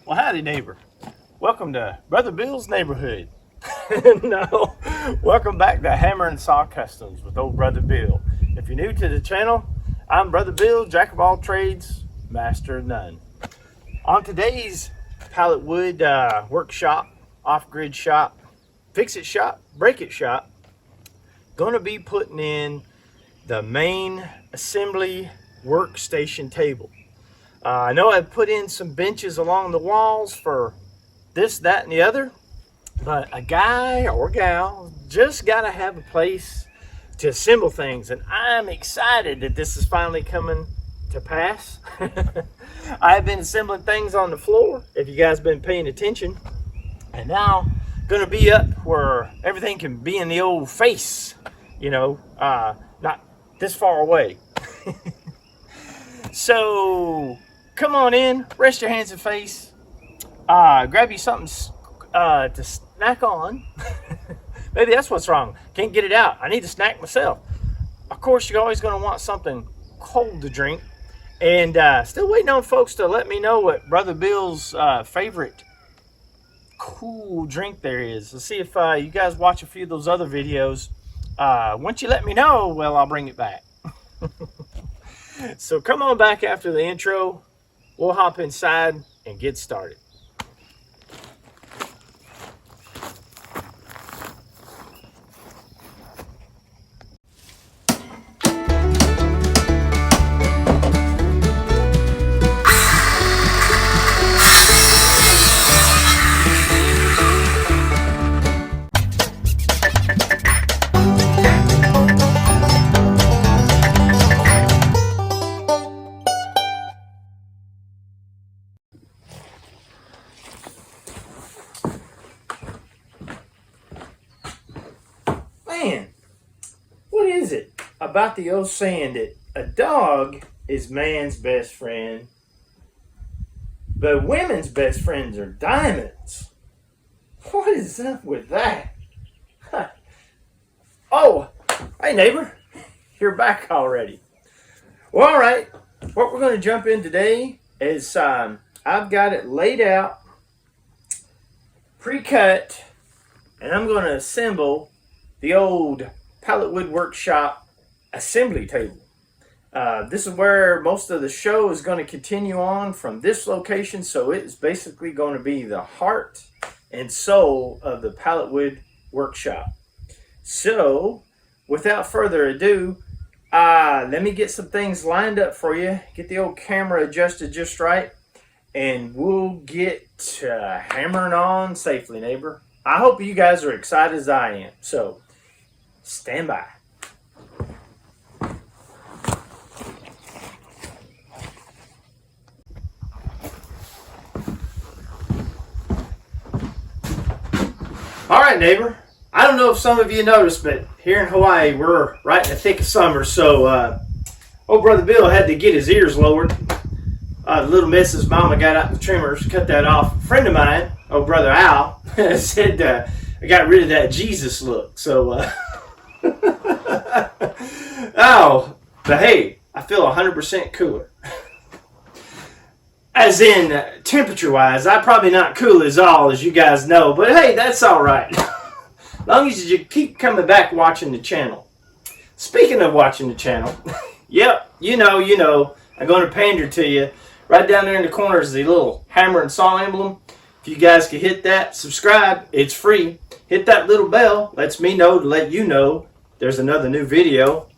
Well, howdy, neighbor. Welcome to Brother Bill's neighborhood. No, welcome back to Hammer and Saw Customs with old Brother Bill. If you're new to the channel, I'm Brother Bill, jack of all trades, master of none. On today's pallet wood workshop, off-grid shop, fix-it shop, break-it shop, going to be putting in the main assembly workstation table. I know I've put in some benches along the walls for this, that, and the other, but a guy or gal just got to have a place to assemble things, and I'm excited that this is finally coming to pass. I've been assembling things on the floor, if you guys been paying attention, and now going to be up where everything can be in the old face, you know, not this far away. So come on in, rest your hands and face, grab you something to snack on. Maybe that's what's wrong. Can't get it out. I need to snack myself. Of course, you're always going to want something cold to drink. And still waiting on folks to let me know what Brother Bill's favorite cool drink there is. Let's see if you guys watch a few of those other videos. Once you let me know, well, I'll bring it back. So come on back after the intro. We'll hop inside and get started. Man, what is it about the old saying that a dog is man's best friend, but women's best friends are diamonds? What is up with that? Oh, hey neighbor, you're back already. Well, all right, what we're going to jump in today is I've got it laid out, pre-cut, and I'm going to assemble the old pallet wood workshop assembly table. This is where most of the show is going to continue on from this location, so it's basically going to be the heart and soul of the pallet wood workshop. So without further ado, let me get some things lined up for you, get the old camera adjusted just right, and we'll get hammering on safely, neighbor. I hope you guys are excited as I am, so stand by. All right, neighbor. I don't know if some of you noticed, but here in Hawaii, we're right in the thick of summer, so old Brother Bill had to get his ears lowered. Little Mrs. Mama got out the trimmers, cut that off. A friend of mine, old Brother Al, said I got rid of that Jesus look, so oh, but hey, I feel 100% cooler. As in, temperature-wise, I'm probably not cool as all, as you guys know, but hey, that's all right. As long as you keep coming back watching the channel. Speaking of watching the channel, yep, you know, I'm going to pander to you. Right down there in the corner is the little hammer and saw emblem. If you guys can hit that, subscribe, it's free. Hit that little bell, lets me know to let you know there's another new video.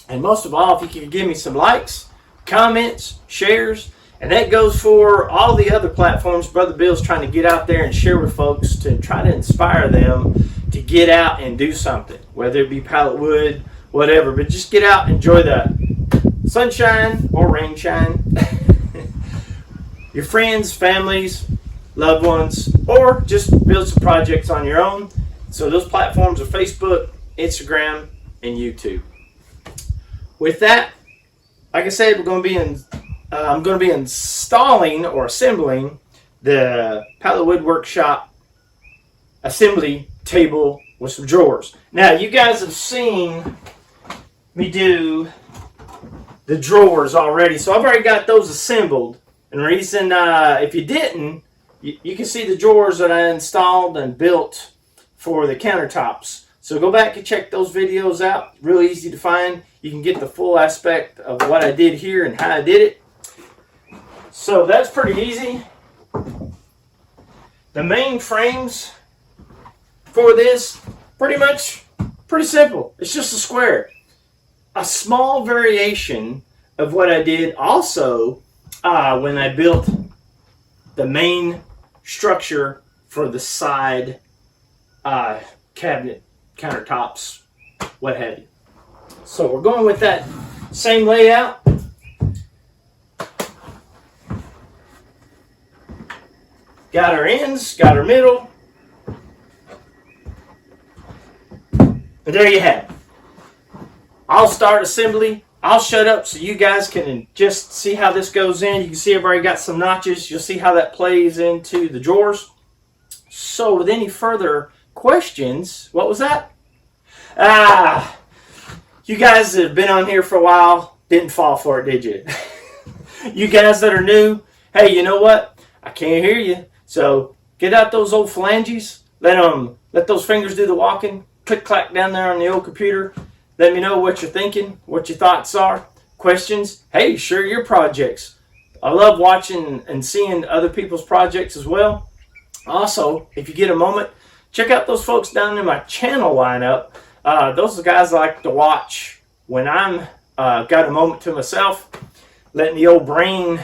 And most of all, if you can give me some likes, comments, shares, and that goes for all the other platforms Brother Bill's trying to get out there and share with folks to try to inspire them to get out and do something, whether it be pallet wood, whatever, but just get out and enjoy the sunshine or rain shine. Your friends, families, loved ones, or just build some projects on your own. So those platforms are Facebook, Instagram, and YouTube. With that, like I said, I'm going to be installing or assembling the pallet wood workshop assembly table with some drawers. Now, you guys have seen me do the drawers already, so I've already got those assembled. And the reason, if you didn't, you can see the drawers that I installed and built for the countertops. So go back and check those videos out. Really easy to find. You can get the full aspect of what I did here and how I did it. So that's pretty easy. The main frames for this, pretty simple. It's just a square. A small variation of what I did also when I built the main structure for the side cabinet, countertops, what have you. So we're going with that same layout. Got our ends, got our middle. And there you have it. I'll start assembly. I'll shut up so you guys can just see how this goes in. You can see I've already got some notches. You'll see how that plays into the drawers. So with any further questions, what was that? You guys that have been on here for a while didn't fall for it, did you? You guys that are new, hey, you know what? I can't hear you. So get out those old phalanges. Let those fingers do the walking. Click clack down there on the old computer. Let me know what you're thinking, what your thoughts are, questions. Hey, share your projects. I love watching and seeing other people's projects as well. Also, if you get a moment, check out those folks down in my channel lineup. Those are the guys I like to watch when I'm got a moment to myself, letting the old brain,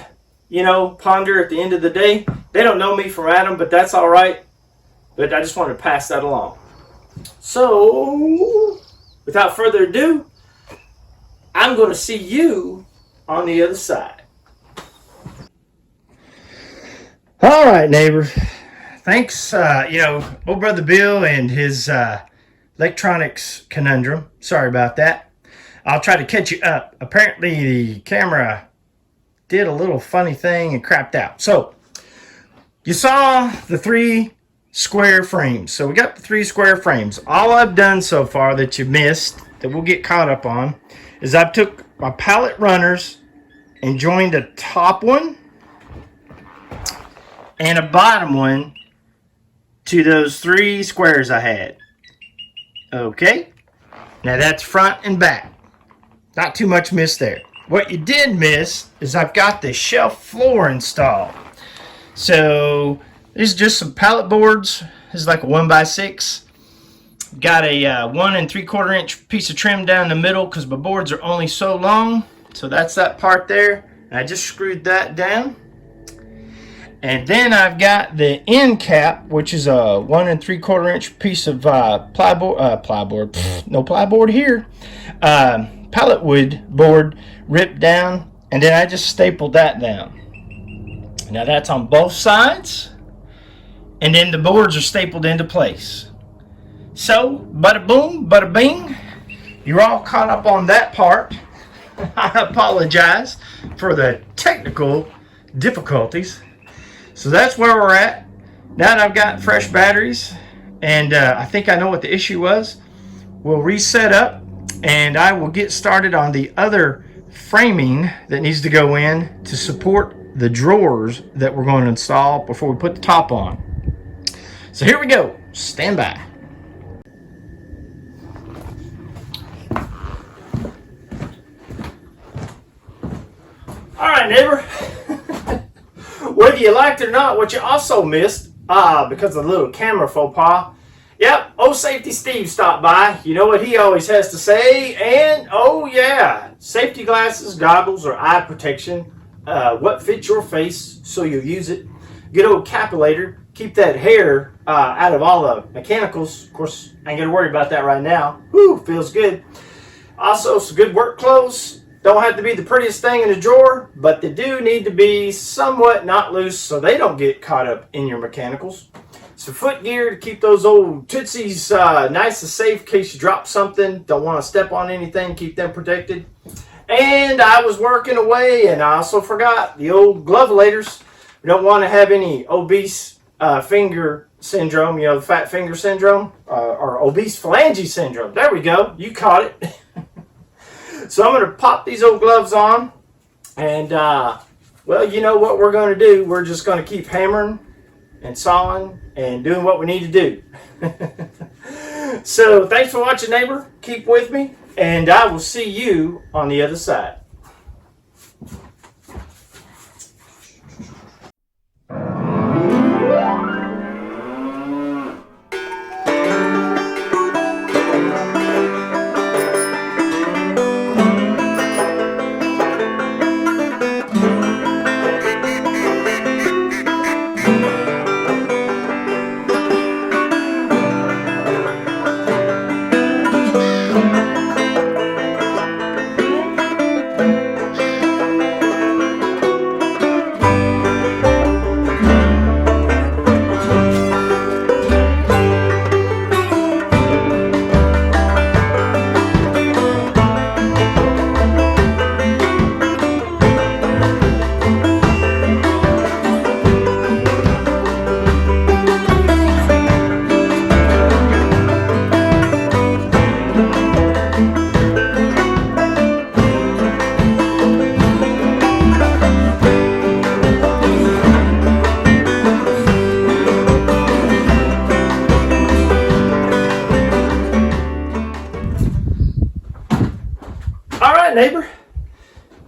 ponder at the end of the day. They don't know me from Adam, but that's all right. But I just wanted to pass that along. So, without further ado, I'm going to see you on the other side. All right, neighbor. Thanks, old brother Bill and his electronics conundrum. Sorry about that. I'll try to catch you up. Apparently, the camera did a little funny thing and crapped out. So, you saw the 3 square frames. So, we got the 3 square frames. All I've done so far that you missed, that we'll get caught up on, is I took my pallet runners and joined a top one and a bottom one to those 3 squares I had. Okay, now that's front and back. Not too much missed there. What you did miss is I've got the shelf floor installed. So this is just some pallet boards. This is like a 1x6. Got a 1 3/4 inch piece of trim down the middle because my boards are only so long. So that's that part there. And I just screwed that down. And then I've got the end cap, which is a 1 3/4 inch piece of plyboard. No plyboard here. Pallet wood board ripped down, and then I just stapled that down. Now that's on both sides, and then the boards are stapled into place. So, bada boom, bada bing, you're all caught up on that part. I apologize for the technical difficulties. So that's where we're at. Now that I've got fresh batteries, and I think I know what the issue was, we'll reset up, and I will get started on the other framing that needs to go in to support the drawers that we're going to install before we put the top on. So here we go. Stand by. All right, neighbor. Whether you liked it or not, what you also missed, because of the little camera faux pas, yep, old Safety Steve stopped by. You know what he always has to say, and oh yeah, safety glasses, goggles, or eye protection, what fits your face so you'll use it. Good old capillator, keep that hair out of all the mechanicals. Of course, I ain't gonna worry about that right now. Whew, feels good. Also, some good work clothes. Don't have to be the prettiest thing in the drawer, but they do need to be somewhat not loose so they don't get caught up in your mechanicals. Some foot gear to keep those old tootsies nice and safe in case you drop something. Don't want to step on anything, keep them protected. And I was working away, and I also forgot the old glovelators. We don't want to have any obese finger syndrome, fat finger syndrome, or obese phalange syndrome. There we go. You caught it. So I'm going to pop these old gloves on, and well, you know what we're going to do. We're just going to keep hammering and sawing and doing what we need to do. So thanks for watching, neighbor. Keep with me, and I will see you on the other side. Alright, neighbor,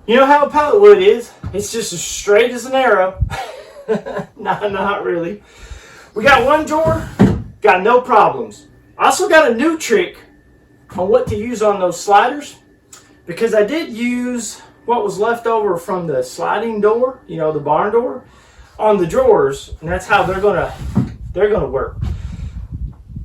you know how a pallet wood is. It's just as straight as an arrow. No, not really. We got one drawer, got no problems. I also got a new trick on what to use on those sliders, because I did use what was left over from the sliding door, you know, the barn door, on the drawers, and that's how they're gonna work.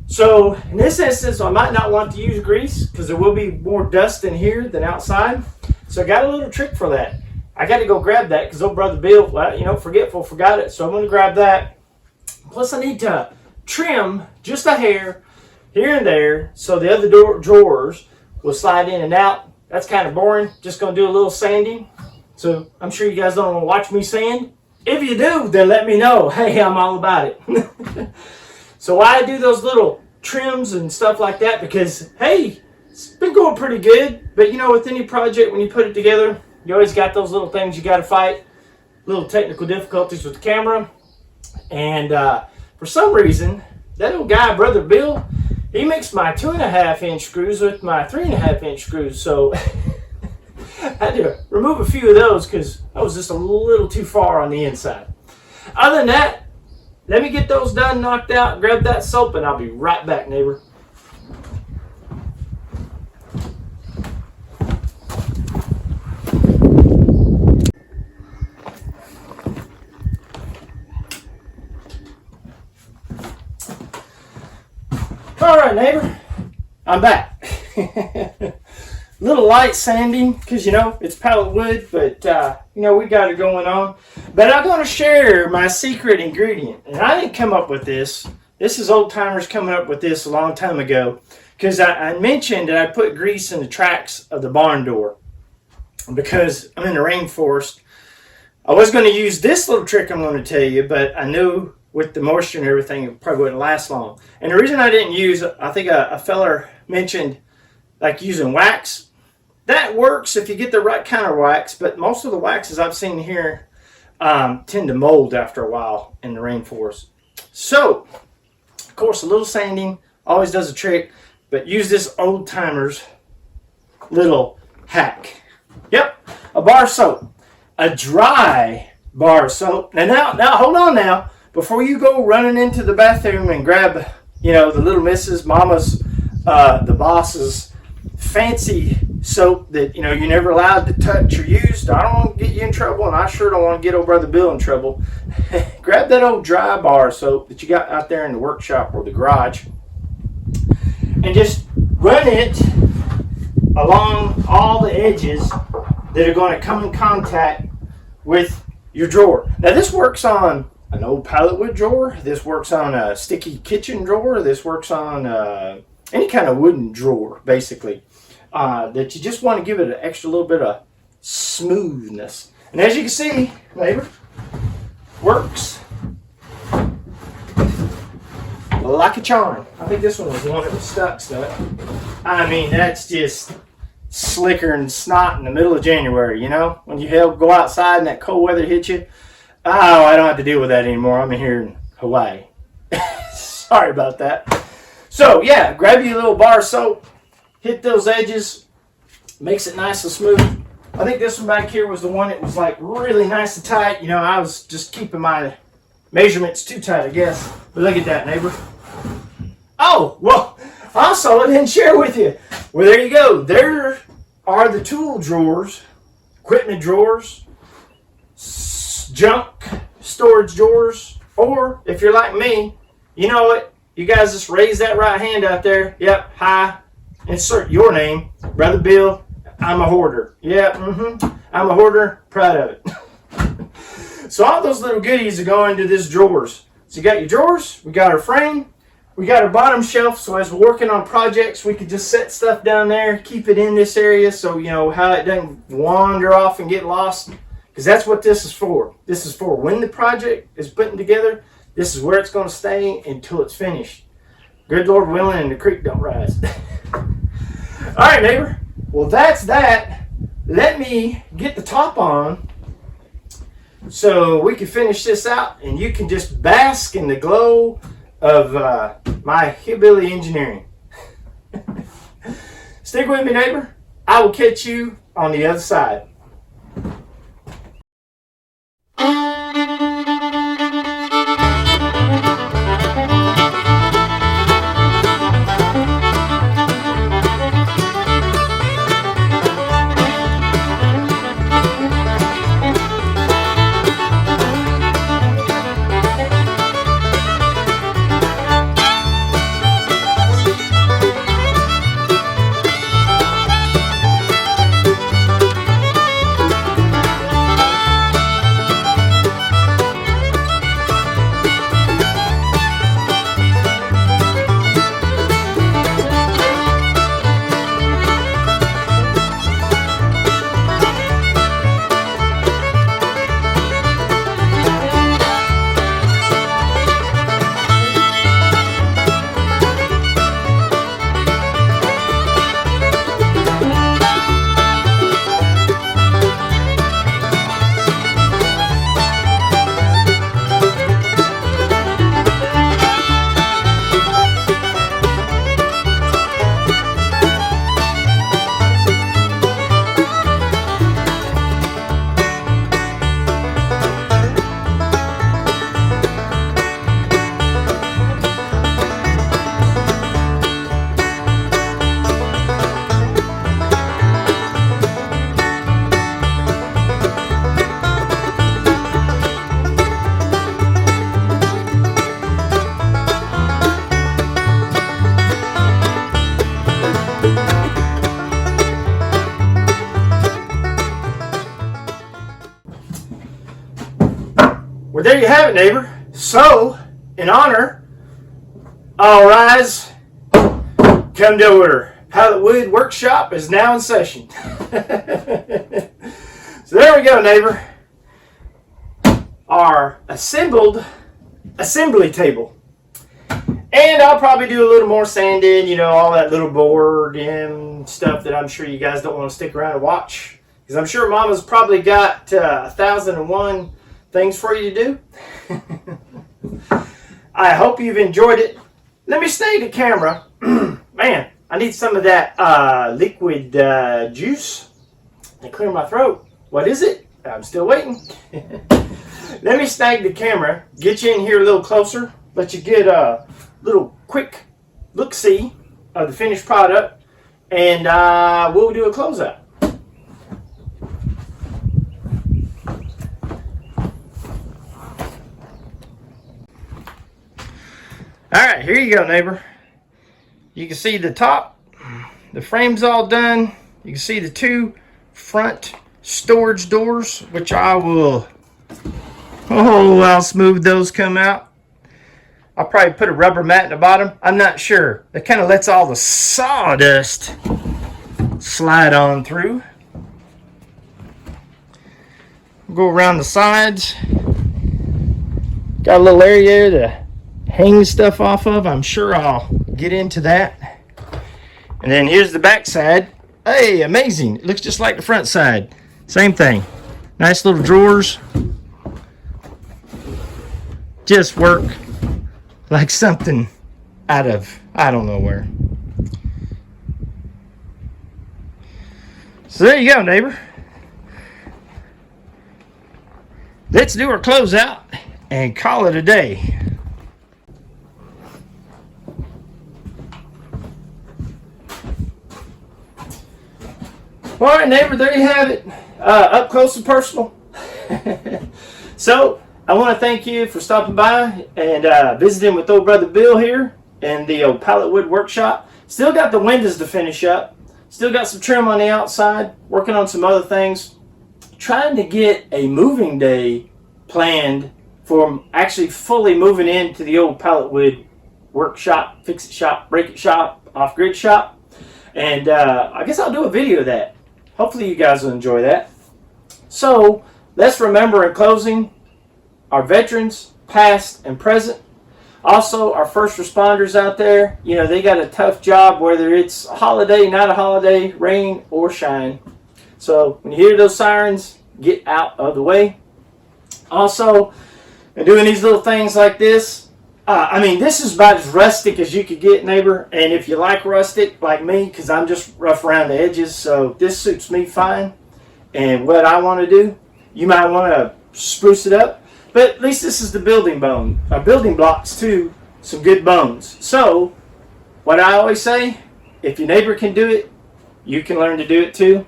So in this instance, I might not want to use grease because there will be more dust in here than outside. So I got a little trick for that. I got to go grab that because old brother Bill, well, you know, forgetful, forgot it. So I'm going to grab that. Plus I need to trim just a hair here and there so the other drawers will slide in and out. That's kind of boring. Just going to do a little sanding. So I'm sure you guys don't want to watch me sand. If you do, then let me know. Hey, I'm all about it. So why I do those little trims and stuff like that, because hey, it's been going pretty good. But you know, with any project, when you put it together, you always got those little things you got to fight, little technical difficulties with the camera. And for some reason, that old guy, brother Bill, he mixed my 2.5-inch screws with my 3.5-inch screws. So I had to remove a few of those because I was just a little too far on the inside. Other than that, let me get those done, knocked out, grab that soap, and I'll be right back, neighbor. All right, neighbor, I'm back. Little light sanding because, you know, it's pallet wood, but you know, we got it going on. But I'm going to share my secret ingredient, and I didn't come up with this. This is old timers coming up with this a long time ago, because I mentioned that I put grease in the tracks of the barn door because I'm in the rainforest. I was going to use this little trick I'm going to tell you, but I knew with the moisture and everything it probably wouldn't last long. And the reason I didn't use, I think a feller mentioned like using wax. That works if you get the right kind of wax, but most of the waxes I've seen here tend to mold after a while in the rainforest. So, of course, a little sanding always does a trick, but use this old timer's little hack. Yep, a bar of soap, a dry bar of soap. Now, hold on now. Before you go running into the bathroom and grab, you know, the little missus, mama's, the boss's fancy soap that, you know, you're never allowed to touch or use. I don't want to get you in trouble, and I sure don't want to get old brother Bill in trouble. Grab that old dry bar soap that you got out there in the workshop or the garage and just run it along all the edges that are going to come in contact with your drawer. Now this works on an old pallet wood drawer. This works on a sticky kitchen drawer. This works on any kind of wooden drawer, basically. That you just want to give it an extra little bit of smoothness. And as you can see, neighbor, works like a charm. I think this one was the one that was stuck. I mean, that's just slicker than snot in the middle of January, you know? When you go outside and that cold weather hits you. Oh, I don't have to deal with that anymore. I'm in here in Hawaii. Sorry about that. So yeah, grab you a little bar of soap, hit those edges, makes it nice and smooth. I think this one back here was the one that was like really nice and tight. You know, I was just keeping my measurements too tight, I guess. But look at that, neighbor. Oh, well, also I didn't share with you. Well, there you go. There are the tool drawers, equipment drawers, junk storage drawers, or if you're like me, you know what? You guys just raise that right hand out there. Yep, hi. Insert your name. Brother Bill, I'm a hoarder. Yep, I'm a hoarder. Proud of it. So all those little goodies are going into this drawers. So you got your drawers. We got our frame. We got our bottom shelf. So as we're working on projects, we could just set stuff down there, keep it in this area so, you know, how it doesn't wander off and get lost. Because that's what this is for. This is for when the project is putting together. This is where it's going to stay until it's finished. Good Lord willing, and the creek don't rise. All right, neighbor. Well, that's that. Let me get the top on so we can finish this out, and you can just bask in the glow of my hillbilly engineering. Stick with me, neighbor. I will catch you on the other side. Well, there you have it, neighbor. So, in honor, all rise, come to order. Pallet Wood Workshop is now in session. So there we go, neighbor. Our assembly table. And I'll probably do a little more sanding, you know, all that little board and stuff that I'm sure you guys don't want to stick around and watch. Because I'm sure Mama's probably got 1,001 things for you to do. I hope you've enjoyed it. Let me stay the camera. Man, I need some of that liquid juice to clear my throat. What is it? I'm still waiting. Let me snag the camera, get you in here a little closer, let you get a little quick look-see of the finished product, and we'll do a closeout. Alright, here you go, neighbor. You can see the top, the frame's all done. You can see the two front storage doors, which I will, I'll smooth those come out. I'll probably put a rubber mat in the bottom. I'm not sure. That kind of lets all the sawdust slide on through. Go around the sides. Got a little area to hang stuff off of. I'm sure I'll get into that. And then here's the back side. Hey, amazing. It looks just like the front side. Same thing. Nice little drawers. Just work like something out of, I don't know where. So there you go, neighbor. Let's do our closeout and call it a day. All right, neighbor, there you have it. Up close and personal. So, I want to thank you for stopping by and visiting with old brother Bill here in the old pallet wood workshop. Still got the windows to finish up. Still got some trim on the outside. Working on some other things. Trying to get a moving day planned for actually fully moving into the old pallet wood workshop, fix it shop, break it shop, off-grid shop. And I guess I'll do a video of that. Hopefully you guys will enjoy that. So, let's remember in closing, our veterans, past and present. Also, our first responders out there, you know, they got a tough job, whether it's a holiday, not a holiday, rain or shine. So, when you hear those sirens, get out of the way. Also, in doing these little things like this, I mean, this is about as rustic as you could get, neighbor. And if you like rustic, like me, because I'm just rough around the edges, so this suits me fine. And what I want to do, you might want to spruce it up. But at least this is the building blocks to some good bones. So, what I always say, if your neighbor can do it, you can learn to do it too.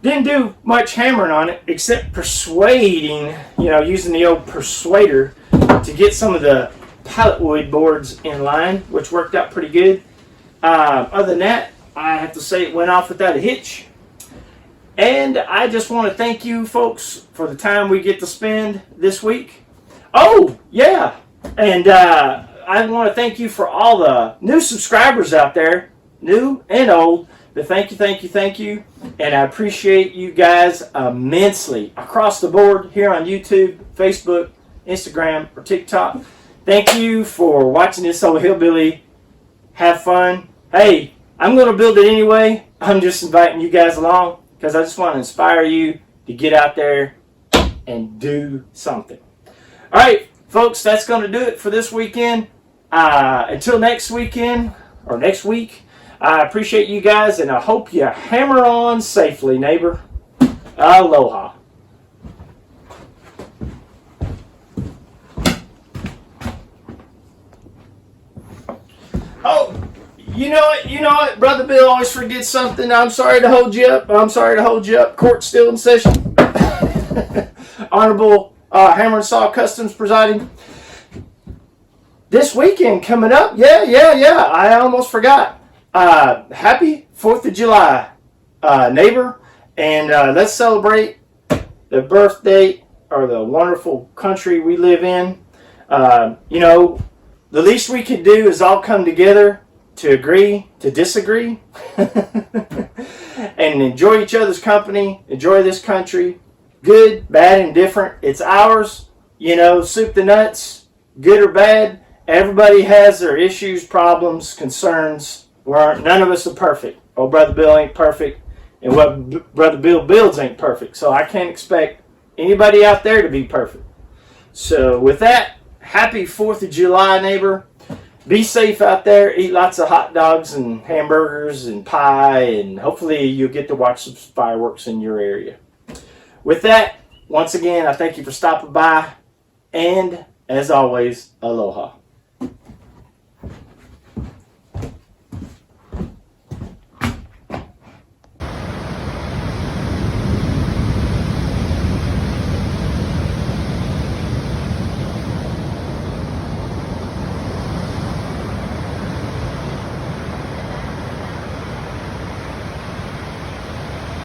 Didn't do much hammering on it, except persuading, you know, using the old persuader to get some of the pallet wood boards in line, which worked out pretty good. Other than that, I have to say it went off without a hitch. And I just want to thank you folks for the time we get to spend this week. Oh, yeah. And I want to thank you for all the new subscribers out there, new and old. But thank you. And I appreciate you guys immensely across the board here on YouTube, Facebook, Instagram, or TikTok. Thank you for watching this old hillbilly have fun. Hey, I'm going to build it anyway. I'm just inviting you guys along because I just want to inspire you to get out there and do something. All right, folks, that's going to do it for this weekend. Until next weekend or next week, I appreciate you guys, and I hope you hammer on safely, neighbor. Aloha. Oh, you know what? Brother Bill always forgets something. I'm sorry to hold you up. Court's still in session. Honorable Hammer and Saw Customs presiding. This weekend coming up, yeah. I almost forgot. Happy 4th of July, neighbor. And let's celebrate the birth date or the wonderful country we live in. You know, the least we could do is all come together to agree to disagree and enjoy each other's company, enjoy this country. Good, bad, and different. It's ours. You know, soup to nuts, good or bad. Everybody has their issues, problems, concerns. None of us are perfect. Oh, Brother Bill ain't perfect. And what Brother Bill builds ain't perfect. So I can't expect anybody out there to be perfect. So with that, happy 4th of July, neighbor. Be safe out there. Eat lots of hot dogs and hamburgers and pie. And hopefully you'll get to watch some fireworks in your area. With that, once again, I thank you for stopping by. And as always, aloha.